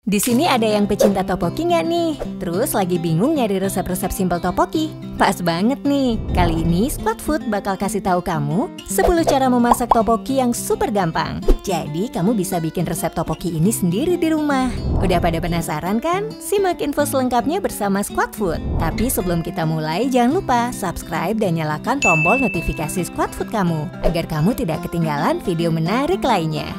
Di sini ada yang pecinta topoki nggak nih? Terus lagi bingung nyari resep-resep simpel topoki? Pas banget nih! Kali ini Squad Food bakal kasih tahu kamu 10 cara memasak topoki yang super gampang. Jadi kamu bisa bikin resep topoki ini sendiri di rumah. Udah pada penasaran kan? Simak info selengkapnya bersama Squad Food. Tapi sebelum kita mulai, jangan lupa subscribe dan nyalakan tombol notifikasi Squad Food kamu agar kamu tidak ketinggalan video menarik lainnya.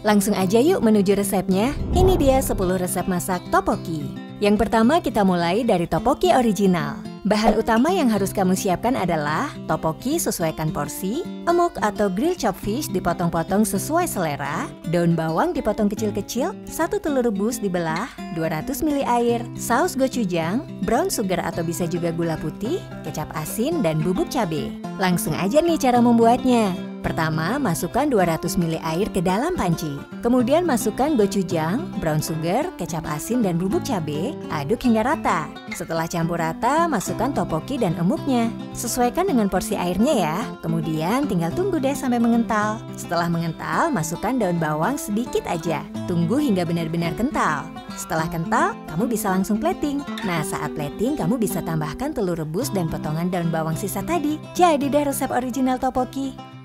Langsung aja yuk menuju resepnya. Ini dia 10 resep masak topoki. Yang pertama kita mulai dari topoki original. Bahan utama yang harus kamu siapkan adalah topoki sesuaikan porsi, emuk atau grill chop fish dipotong-potong sesuai selera, daun bawang dipotong kecil-kecil, 1 telur rebus dibelah, 200 ml air, saus gochujang, brown sugar atau bisa juga gula putih, kecap asin, dan bubuk cabai. Langsung aja nih cara membuatnya. Pertama, masukkan 200 ml air ke dalam panci. Kemudian masukkan gochujang, brown sugar, kecap asin, dan bubuk cabai. Aduk hingga rata. Setelah campur rata, masukkan topoki dan emuknya. Sesuaikan dengan porsi airnya ya. Kemudian tinggal tunggu deh sampai mengental. Setelah mengental, masukkan daun bawang sedikit aja. Tunggu hingga benar-benar kental. Setelah kental, kamu bisa langsung plating. Nah, saat plating, kamu bisa tambahkan telur rebus dan potongan daun bawang sisa tadi. Jadi deh resep original topoki.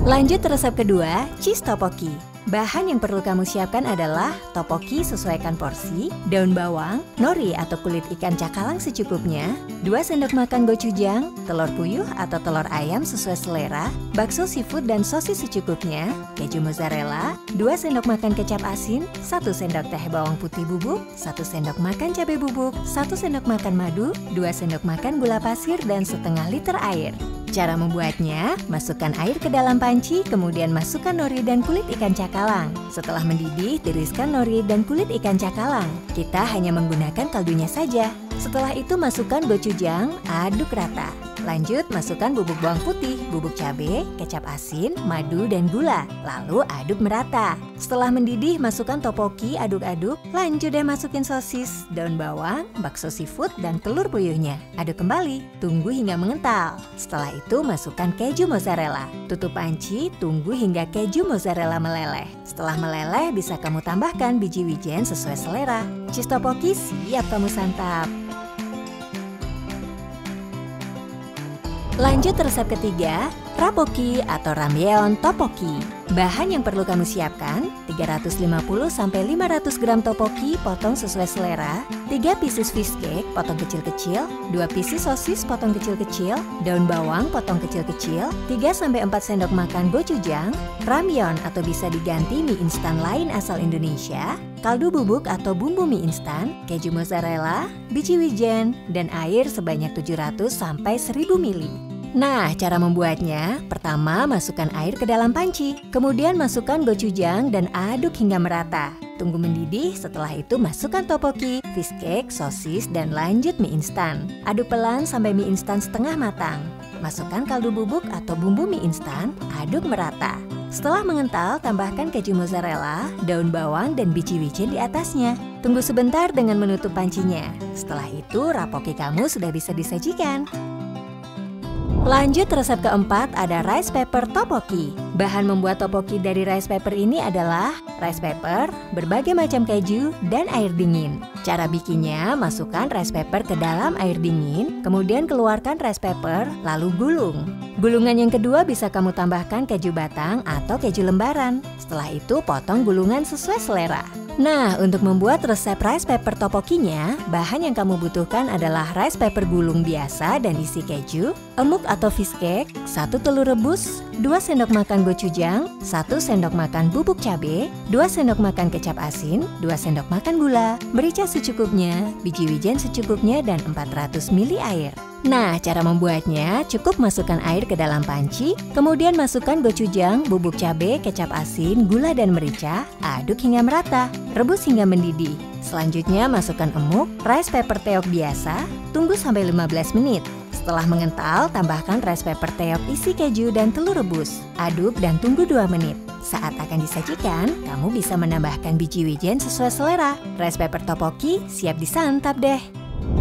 Lanjut resep kedua, cheese topoki. Bahan yang perlu kamu siapkan adalah topoki sesuaikan porsi, daun bawang, nori atau kulit ikan cakalang secukupnya, 2 sendok makan gochujang, telur puyuh atau telur ayam sesuai selera, bakso seafood dan sosis secukupnya, keju mozzarella, 2 sendok makan kecap asin, 1 sendok teh bawang putih bubuk, 1 sendok makan cabai bubuk, 1 sendok makan madu, 2 sendok makan gula pasir, dan setengah liter air. Cara membuatnya, masukkan air ke dalam panci, kemudian masukkan nori dan kulit ikan cakalang. Setelah mendidih, tiriskan nori dan kulit ikan cakalang. Kita hanya menggunakan kaldunya saja. Setelah itu masukkan gochujang, aduk rata. Lanjut masukkan bubuk bawang putih, bubuk cabai, kecap asin, madu, dan gula. Lalu aduk merata. Setelah mendidih, masukkan topoki, aduk-aduk. Lanjut deh masukin sosis, daun bawang, bakso seafood, dan telur puyuhnya. Aduk kembali, tunggu hingga mengental. Setelah itu masukkan keju mozzarella. Tutup panci, tunggu hingga keju mozzarella meleleh. Setelah meleleh, bisa kamu tambahkan biji wijen sesuai selera. Cheese topoki siap kamu santap. Lanjut resep ketiga, rapoki atau ramyeon topoki. Bahan yang perlu kamu siapkan, 350-500 gram topoki potong sesuai selera, 3 pieces fish cake potong kecil-kecil, 2 pieces sosis potong kecil-kecil, daun bawang potong kecil-kecil, 3-4 sendok makan gochujang, ramyeon atau bisa diganti mie instan lain asal Indonesia, kaldu bubuk atau bumbu mie instan, keju mozzarella, biji wijen, dan air sebanyak 700-1000 ml. Nah, cara membuatnya, pertama masukkan air ke dalam panci, kemudian masukkan gochujang dan aduk hingga merata. Tunggu mendidih, setelah itu masukkan topoki, fish cake, sosis, dan lanjut mie instan. Aduk pelan sampai mie instan setengah matang. Masukkan kaldu bubuk atau bumbu mie instan, aduk merata. Setelah mengental, tambahkan keju mozzarella, daun bawang, dan biji wijen di atasnya. Tunggu sebentar dengan menutup pancinya. Setelah itu, rapoki kamu sudah bisa disajikan. Lanjut resep keempat ada rice paper topoki. Bahan membuat topoki dari rice paper ini adalah rice paper, berbagai macam keju, dan air dingin. Cara bikinnya, masukkan rice paper ke dalam air dingin, kemudian keluarkan rice paper, lalu gulung. Gulungan yang kedua bisa kamu tambahkan keju batang atau keju lembaran. Setelah itu potong gulungan sesuai selera. Nah, untuk membuat resep rice paper topokinya, bahan yang kamu butuhkan adalah rice paper gulung biasa dan isi keju, emuk atau fish cake, 1 telur rebus, 2 sendok makan gochujang, 1 sendok makan bubuk cabai, 2 sendok makan kecap asin, 2 sendok makan gula, merica secukupnya, biji wijen secukupnya, dan 400 ml air. Nah, cara membuatnya, cukup masukkan air ke dalam panci, kemudian masukkan gochujang, bubuk cabai, kecap asin, gula, dan merica, aduk hingga merata, rebus hingga mendidih. Selanjutnya masukkan emuk, rice paper teok biasa, tunggu sampai 15 menit. Setelah mengental, tambahkan rice paper teok isi keju dan telur rebus. Aduk dan tunggu 2 menit. Saat akan disajikan, kamu bisa menambahkan biji wijen sesuai selera. Rice paper topoki siap disantap deh.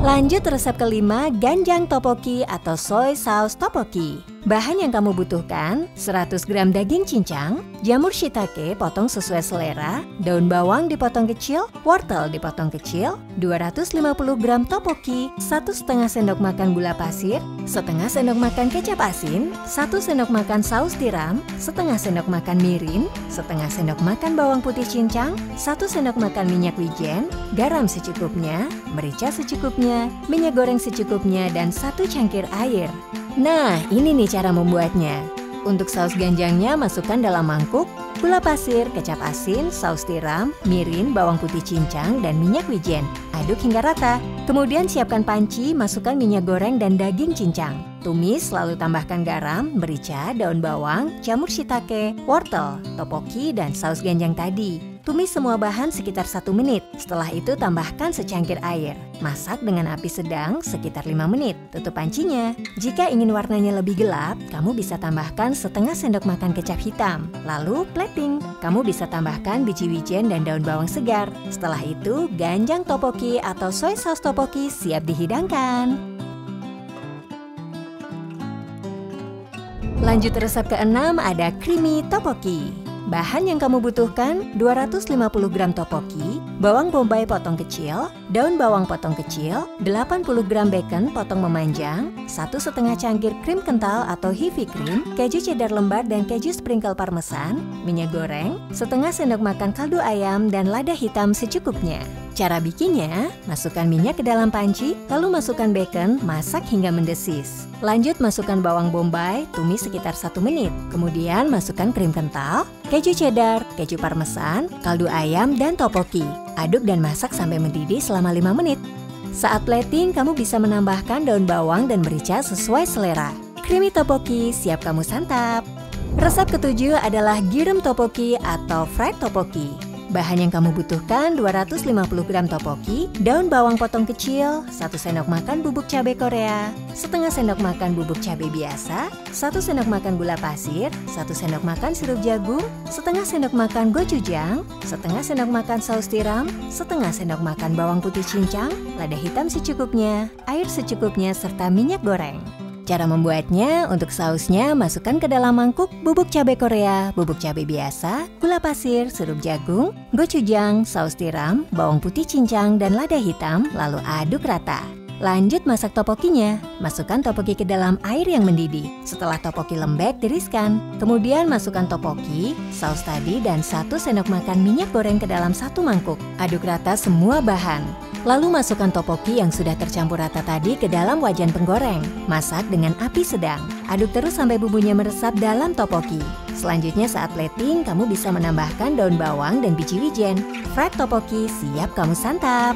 Lanjut resep kelima, ganjang tteokbokki atau soy sauce tteokbokki. Bahan yang kamu butuhkan, 100 gram daging cincang, jamur shiitake potong sesuai selera, daun bawang dipotong kecil, wortel dipotong kecil, 250 gram tteokbokki, 1,5 sendok makan gula pasir, setengah sendok makan kecap asin, 1 sendok makan saus tiram, setengah sendok makan mirin, setengah sendok makan bawang putih cincang, 1 sendok makan minyak wijen, garam secukupnya, merica secukupnya, minyak goreng secukupnya, dan 1 cangkir air. Nah, ini nih cara membuatnya. Untuk saus ganjangnya masukkan dalam mangkuk gula pasir, kecap asin, saus tiram, mirin, bawang putih cincang, dan minyak wijen. Aduk hingga rata. Kemudian siapkan panci, masukkan minyak goreng dan daging cincang. Tumis, lalu tambahkan garam, merica, daun bawang, jamur shiitake, wortel, tteokbokki, dan saus ganjang tadi. Tumis semua bahan sekitar 1 menit. Setelah itu tambahkan secangkir air. Masak dengan api sedang sekitar 5 menit. Tutup pancinya. Jika ingin warnanya lebih gelap, kamu bisa tambahkan setengah sendok makan kecap hitam. Lalu plating. Kamu bisa tambahkan biji wijen dan daun bawang segar. Setelah itu, ganjang tteokbokki atau soy sauce tteokbokki siap dihidangkan. Lanjut resep ke-6, ada creamy tteokbokki. Bahan yang kamu butuhkan, 250 gram tteokbokki, bawang bombay potong kecil, daun bawang potong kecil, 80 gram bacon potong memanjang, 1,5 cangkir krim kental atau heavy cream, keju cheddar lembar dan keju sprinkle parmesan, minyak goreng, setengah sendok makan kaldu ayam, dan lada hitam secukupnya. Cara bikinnya, masukkan minyak ke dalam panci, lalu masukkan bacon, masak hingga mendesis. Lanjut masukkan bawang bombay, tumis sekitar 1 menit. Kemudian masukkan krim kental, keju cheddar, keju parmesan, kaldu ayam, dan tteokbokki. Aduk dan masak sampai mendidih selama 5 menit. Saat plating, kamu bisa menambahkan daun bawang dan merica sesuai selera. Creamy tteokbokki siap kamu santap. Resep ke-7 adalah girum tteokbokki atau fried tteokbokki. Bahan yang kamu butuhkan, 250 gram tteokbokki, daun bawang potong kecil, 1 sendok makan bubuk cabai Korea, setengah sendok makan bubuk cabai biasa, 1 sendok makan gula pasir, 1 sendok makan sirup jagung, setengah sendok makan gochujang, setengah sendok makan saus tiram, setengah sendok makan bawang putih cincang, lada hitam secukupnya, air secukupnya, serta minyak goreng. Cara membuatnya, untuk sausnya masukkan ke dalam mangkuk bubuk cabai Korea, bubuk cabai biasa, gula pasir, sirup jagung, gochujang, saus tiram, bawang putih cincang, dan lada hitam, lalu aduk rata. Lanjut masak tteokbokkinya. Masukkan tteokbokki ke dalam air yang mendidih. Setelah tteokbokki lembek, tiriskan. Kemudian masukkan tteokbokki, saus tadi, dan 1 sendok makan minyak goreng ke dalam 1 mangkuk. Aduk rata semua bahan. Lalu masukkan tteokbokki yang sudah tercampur rata tadi ke dalam wajan penggoreng. Masak dengan api sedang. Aduk terus sampai bumbunya meresap dalam tteokbokki. Selanjutnya saat plating, kamu bisa menambahkan daun bawang dan biji wijen. Fried tteokbokki siap kamu santap.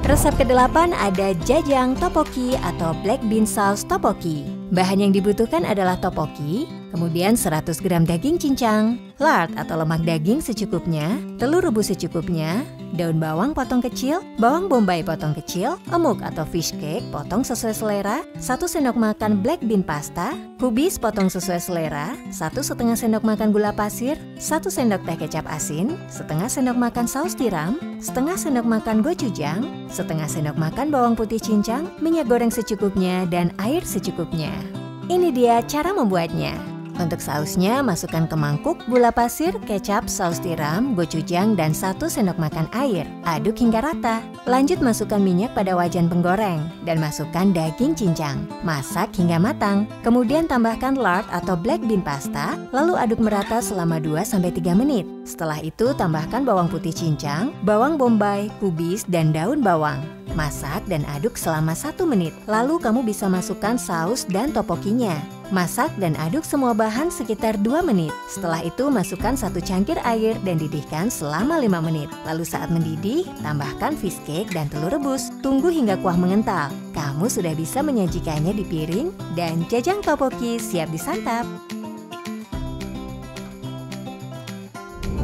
Resep ke-8 ada jajang tteokbokki atau black bean sauce tteokbokki. Bahan yang dibutuhkan adalah tteokbokki, kemudian 100 gram daging cincang, lard atau lemak daging secukupnya, telur rebus secukupnya, daun bawang potong kecil, bawang bombay potong kecil, emuk atau fish cake potong sesuai selera, 1 sendok makan black bean pasta, kubis potong sesuai selera, 1,5 sendok makan gula pasir, 1 sendok teh kecap asin, setengah sendok makan saus tiram, setengah sendok makan gochujang, setengah sendok makan bawang putih cincang, minyak goreng secukupnya, dan air secukupnya. Ini dia cara membuatnya. Untuk sausnya, masukkan ke mangkuk gula pasir, kecap, saus tiram, gochujang, dan 1 sendok makan air. Aduk hingga rata. Lanjut masukkan minyak pada wajan penggoreng dan masukkan daging cincang. Masak hingga matang. Kemudian tambahkan lard atau black bean pasta, lalu aduk merata selama 2-3 menit. Setelah itu tambahkan bawang putih cincang, bawang bombay, kubis, dan daun bawang. Masak dan aduk selama 1 menit. Lalu kamu bisa masukkan saus dan tteokbokkinya. Masak dan aduk semua bahan sekitar 2 menit. Setelah itu masukkan 1 cangkir air dan didihkan selama 5 menit. Lalu saat mendidih, tambahkan fish cake dan telur rebus. Tunggu hingga kuah mengental. Kamu sudah bisa menyajikannya di piring dan jajang tteokbokki siap disantap.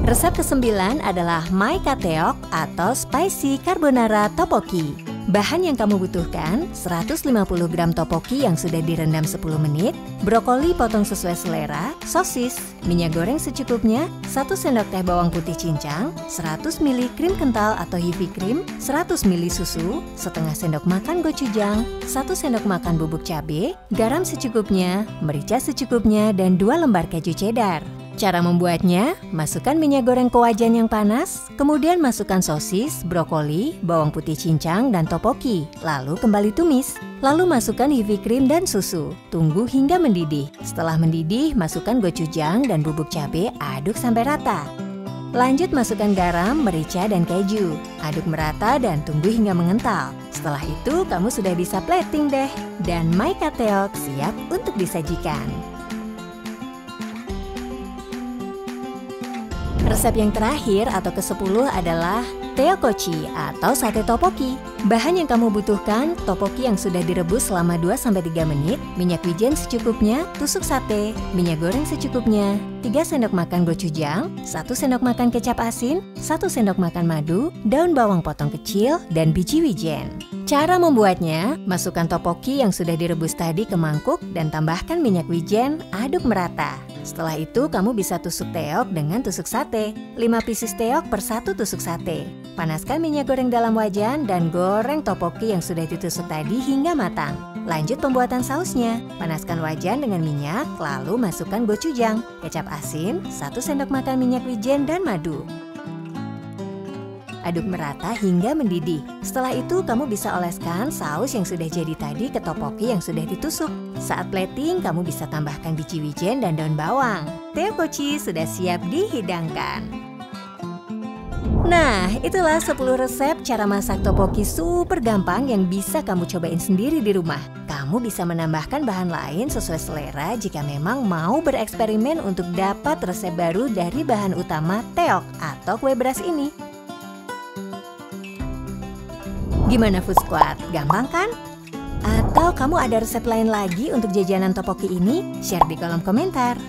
Resep ke-9 adalah Mae Kateok atau Spicy Carbonara Tteokbokki. Bahan yang kamu butuhkan, 150 gram topoki yang sudah direndam 10 menit, brokoli potong sesuai selera, sosis, minyak goreng secukupnya, 1 sendok teh bawang putih cincang, 100 ml krim kental atau heavy cream, 100 ml susu, setengah sendok makan gochujang, 1 sendok makan bubuk cabai, garam secukupnya, merica secukupnya, dan 2 lembar keju cheddar. Cara membuatnya, masukkan minyak goreng ke wajan yang panas, kemudian masukkan sosis, brokoli, bawang putih cincang, dan topoki, lalu kembali tumis. Lalu masukkan heavy cream dan susu. Tunggu hingga mendidih. Setelah mendidih, masukkan gochujang dan bubuk cabai, aduk sampai rata. Lanjut masukkan garam, merica, dan keju. Aduk merata dan tunggu hingga mengental. Setelah itu, kamu sudah bisa plating deh. Dan maika teok siap untuk disajikan. Resep yang terakhir atau ke-10 adalah teokochi atau sate topoki. Bahan yang kamu butuhkan, topoki yang sudah direbus selama 2-3 menit, minyak wijen secukupnya, tusuk sate, minyak goreng secukupnya, 3 sendok makan gochujang, 1 sendok makan kecap asin, 1 sendok makan madu, daun bawang potong kecil, dan biji wijen. Cara membuatnya, masukkan topoki yang sudah direbus tadi ke mangkuk dan tambahkan minyak wijen, aduk merata. Setelah itu, kamu bisa tusuk teok dengan tusuk sate. 5 pieces teok per 1 tusuk sate. Panaskan minyak goreng dalam wajan dan goreng topoki yang sudah ditusuk tadi hingga matang. Lanjut pembuatan sausnya. Panaskan wajan dengan minyak, lalu masukkan gochujang, kecap asin, 1 sendok makan minyak wijen, dan madu. Aduk merata hingga mendidih. Setelah itu, kamu bisa oleskan saus yang sudah jadi tadi ke topoki yang sudah ditusuk. Saat plating, kamu bisa tambahkan biji wijen dan daun bawang. Teokochi sudah siap dihidangkan. Nah, itulah 10 resep cara masak topoki super gampang yang bisa kamu cobain sendiri di rumah. Kamu bisa menambahkan bahan lain sesuai selera jika memang mau bereksperimen untuk dapat resep baru dari bahan utama teok atau kue beras ini. Gimana Food Squad? Gampang kan? Atau kamu ada resep lain lagi untuk jajanan topoki ini? Share di kolom komentar.